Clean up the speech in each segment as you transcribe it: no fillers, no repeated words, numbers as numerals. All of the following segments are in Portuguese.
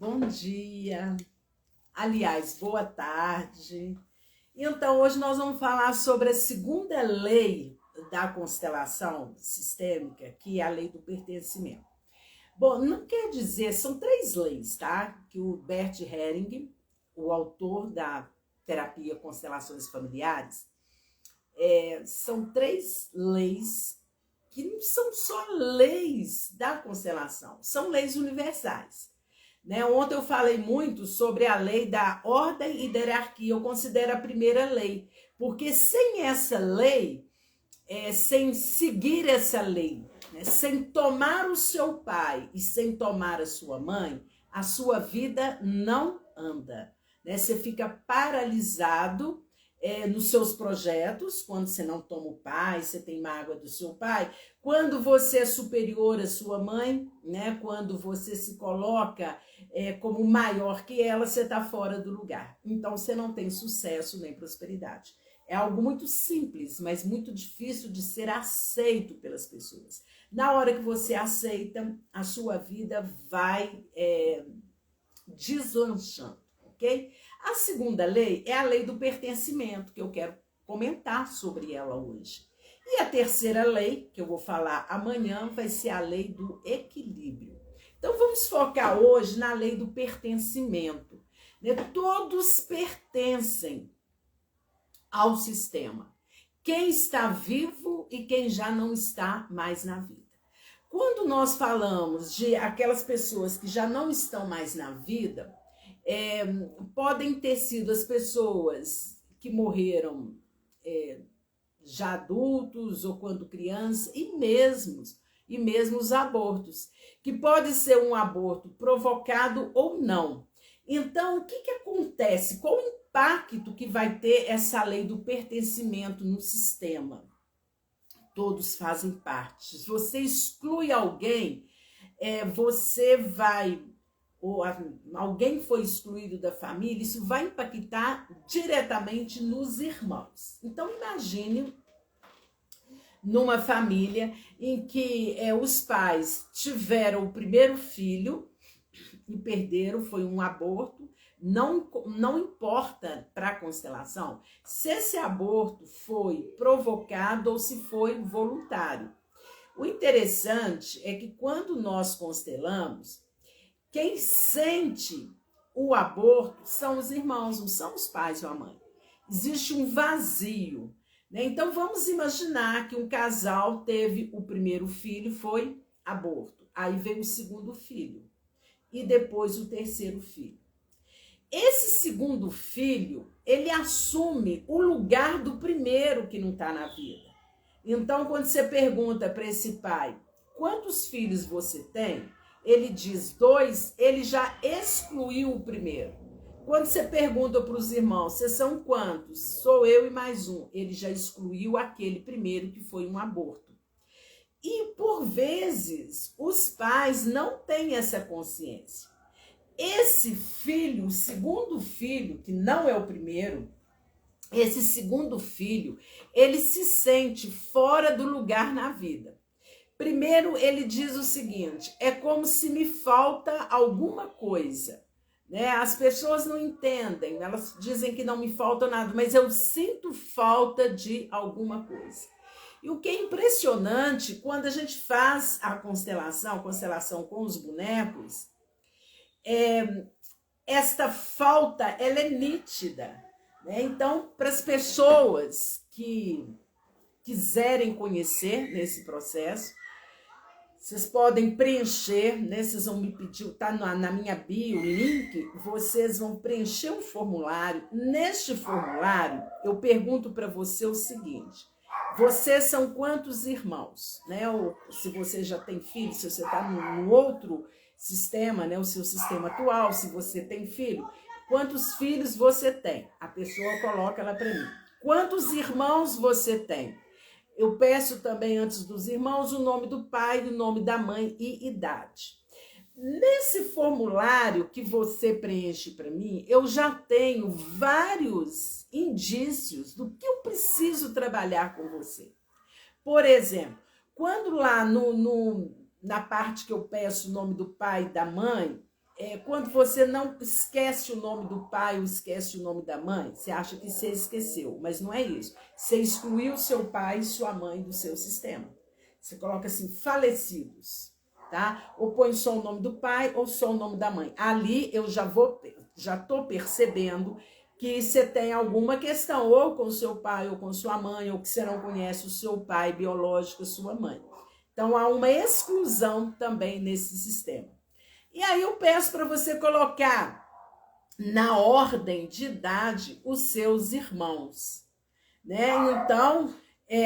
bom dia, aliás, boa tarde. Então, hoje nós vamos falar sobre a segunda lei da constelação sistêmica, que é a lei do pertencimento. Bom, não quer dizer, são três leis, tá? Que o Bert Helling, o autor da terapia Constelações Familiares, são três leis que não são só leis da constelação, são leis universais. Ontem eu falei muito sobre a lei da ordem e da hierarquia, eu considero a primeira lei, porque sem essa lei, sem seguir essa lei, sem tomar o seu pai e sem tomar a sua mãe, a sua vida não anda. Você fica paralisado nos seus projetos, quando você não toma o pai, você tem mágoa do seu pai, quando você é superior à sua mãe, quando você se coloca como maior que ela, você está fora do lugar. Então você não tem sucesso nem prosperidade. É algo muito simples, mas muito difícil de ser aceito pelas pessoas. Na hora que você aceita, a sua vida vai deslanchando, ok? A segunda lei é a lei do pertencimento, que eu quero comentar sobre ela hoje. E a terceira lei, que eu vou falar amanhã, vai ser a lei do equilíbrio. Então vamos focar hoje na lei do pertencimento. Todos pertencem ao sistema. Quem está vivo e quem já não está mais na vida. Quando nós falamos de aquelas pessoas que já não estão mais na vida, podem ter sido as pessoas que morreram já adultos ou quando criança, e mesmo os abortos, que pode ser um aborto provocado ou não. Então, o que acontece? Qual o impacto que vai ter essa lei do pertencimento no sistema? Todos fazem parte. Se você exclui alguém, você vai... ou alguém foi excluído da família, isso vai impactar diretamente nos irmãos. Então, imagine numa família em que os pais tiveram o primeiro filho e perderam, foi um aborto, não importa para a constelação se esse aborto foi provocado ou se foi voluntário. O interessante é que quando nós constelamos, quem sente o aborto são os irmãos, não são os pais ou a mãe. Existe um vazio. Então, vamos imaginar que um casal teve o primeiro filho, foi aborto. Aí veio o segundo filho e depois o terceiro filho. Esse segundo filho, ele assume o lugar do primeiro que não está na vida. Então, quando você pergunta para esse pai, quantos filhos você tem? Ele diz 2, ele já excluiu o primeiro. Quando você pergunta para os irmãos, vocês são quantos? Sou eu e mais um. Ele já excluiu aquele primeiro que foi um aborto. E, por vezes, os pais não têm essa consciência. Esse filho, o segundo filho, que não é o primeiro, esse segundo filho, ele se sente fora do lugar na vida. Primeiro, ele diz o seguinte, é como se me falta alguma coisa. As pessoas não entendem, elas dizem que não me falta nada, mas eu sinto falta de alguma coisa. E o que é impressionante, quando a gente faz a constelação com os bonecos, esta falta, ela é nítida. Então, para as pessoas que quiserem conhecer nesse processo, vocês podem preencher, vocês vão me pedir, tá na minha bio, o link, vocês vão preencher um formulário. Neste formulário, eu pergunto para você o seguinte, vocês são quantos irmãos? Ou se você já tem filho, se você está num outro sistema, o seu sistema atual, se você tem filho, quantos filhos você tem? A pessoa coloca lá para mim. Quantos irmãos você tem? Eu peço também, antes dos irmãos, o nome do pai, o nome da mãe e idade. Nesse formulário que você preenche para mim, eu já tenho vários indícios do que eu preciso trabalhar com você. Por exemplo, quando lá na parte que eu peço o nome do pai e da mãe, quando você não esquece o nome do pai ou esquece o nome da mãe, você acha que você esqueceu, mas não é isso. Você excluiu seu pai e sua mãe do seu sistema. Você coloca assim, falecidos, tá? Ou põe só o nome do pai ou só o nome da mãe. Ali eu já tô percebendo que você tem alguma questão ou com seu pai ou com sua mãe, ou que você não conhece o seu pai biológico, sua mãe. Então há uma exclusão também nesse sistema. E aí eu peço para você colocar na ordem de idade os seus irmãos, né? Então,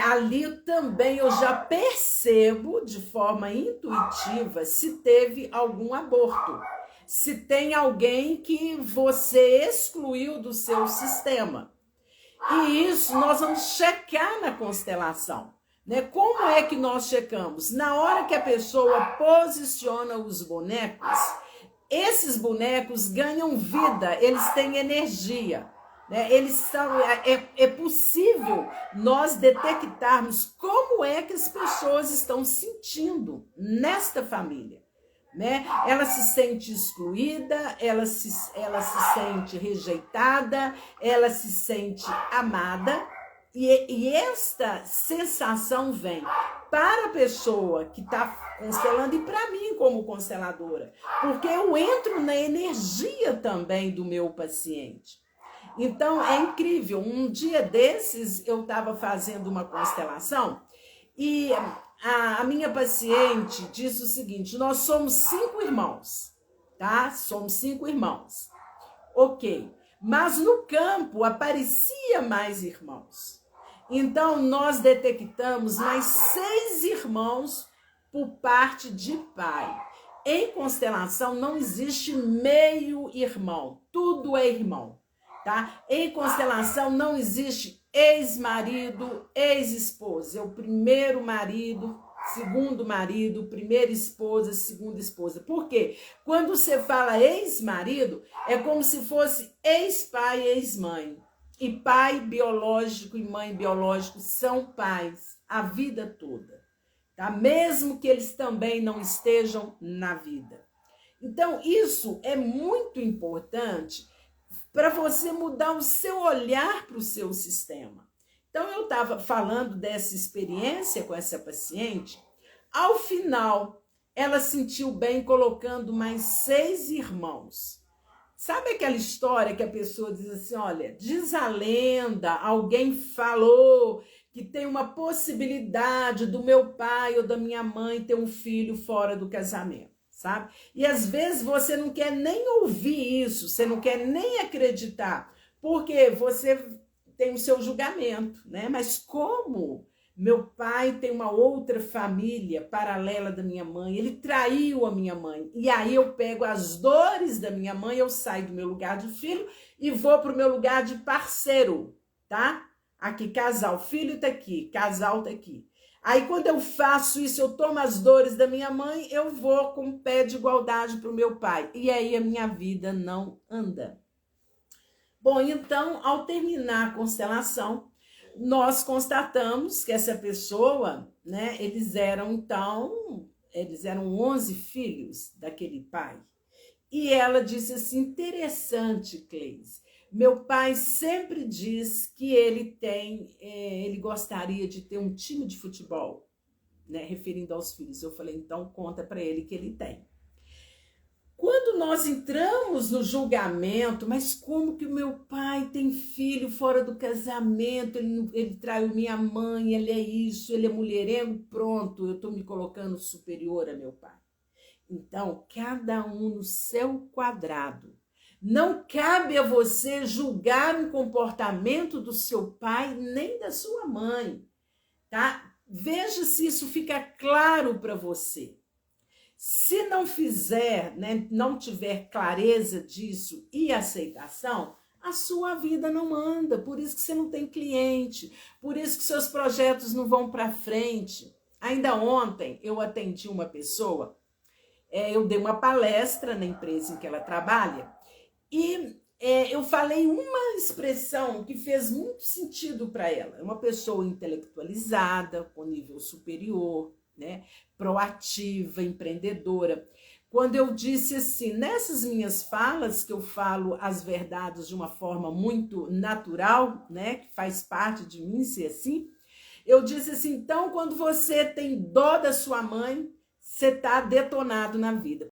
ali também eu já percebo de forma intuitiva se teve algum aborto, se tem alguém que você excluiu do seu sistema. E isso nós vamos checar na constelação. Né? Como é que nós checamos? Na hora que a pessoa posiciona os bonecos, esses bonecos ganham vida, eles têm energia. Né? É possível nós detectarmos como é que as pessoas estão sentindo nesta família. Né? Ela se sente excluída, ela se sente rejeitada, ela se sente amada. E esta sensação vem para a pessoa que está constelando e para mim como consteladora, porque eu entro na energia também do meu paciente. Então é incrível. Um dia desses eu estava fazendo uma constelação e a minha paciente disse o seguinte: nós somos 5 irmãos, tá? Somos 5 irmãos. Ok. Mas no campo aparecia mais irmãos. Então, nós detectamos mais 6 irmãos por parte de pai. Em constelação não existe meio irmão, tudo é irmão, tá? Em constelação não existe ex-marido, ex-esposa. É o primeiro marido, segundo marido, primeira esposa, segunda esposa. Por quê? Quando você fala ex-marido, é como se fosse ex-pai, ex-mãe. E pai biológico e mãe biológico são pais a vida toda, tá? Mesmo que eles também não estejam na vida. Então, isso é muito importante para você mudar o seu olhar para o seu sistema. Então, eu estava falando dessa experiência com essa paciente. Ao final, ela sentiu bem colocando mais 6 irmãos. Sabe aquela história que a pessoa diz assim, olha, diz a lenda, alguém falou que tem uma possibilidade do meu pai ou da minha mãe ter um filho fora do casamento, sabe? E às vezes você não quer nem ouvir isso, você não quer nem acreditar, porque você tem o seu julgamento, né? Mas como meu pai tem uma outra família paralela da minha mãe, ele traiu a minha mãe. E aí eu pego as dores da minha mãe, eu saio do meu lugar de filho e vou para o meu lugar de parceiro, tá? Aqui, casal, filho tá aqui, casal tá aqui. Aí quando eu faço isso, eu tomo as dores da minha mãe, eu vou com o pé de igualdade para o meu pai. E aí a minha vida não anda. Bom, então, ao terminar a constelação, nós constatamos que essa pessoa, né, eles eram 11 filhos daquele pai. E ela disse assim, interessante, Cleise, meu pai sempre diz que ele gostaria de ter um time de futebol, né, referindo aos filhos. Eu falei, então conta para ele que ele tem. Quando nós entramos no julgamento, mas como que o meu pai tem filho fora do casamento, ele traiu minha mãe, ele é isso, ele é mulherengo, pronto, eu estou me colocando superior a meu pai. Então, cada um no seu quadrado. Não cabe a você julgar o comportamento do seu pai nem da sua mãe, tá? Veja se isso fica claro para você. Se não fizer, né, não tiver clareza disso e aceitação, a sua vida não anda. Por isso que você não tem cliente, por isso que seus projetos não vão para frente. Ainda ontem eu atendi uma pessoa, eu dei uma palestra na empresa em que ela trabalha e eu falei uma expressão que fez muito sentido para ela. É uma pessoa intelectualizada, com nível superior, né, proativa, empreendedora. quando eu disse assim, nessas minhas falas, que eu falo as verdades de uma forma muito natural, né, que faz parte de mim ser assim, eu disse assim, então, quando você tem dó da sua mãe, você está detonado na vida.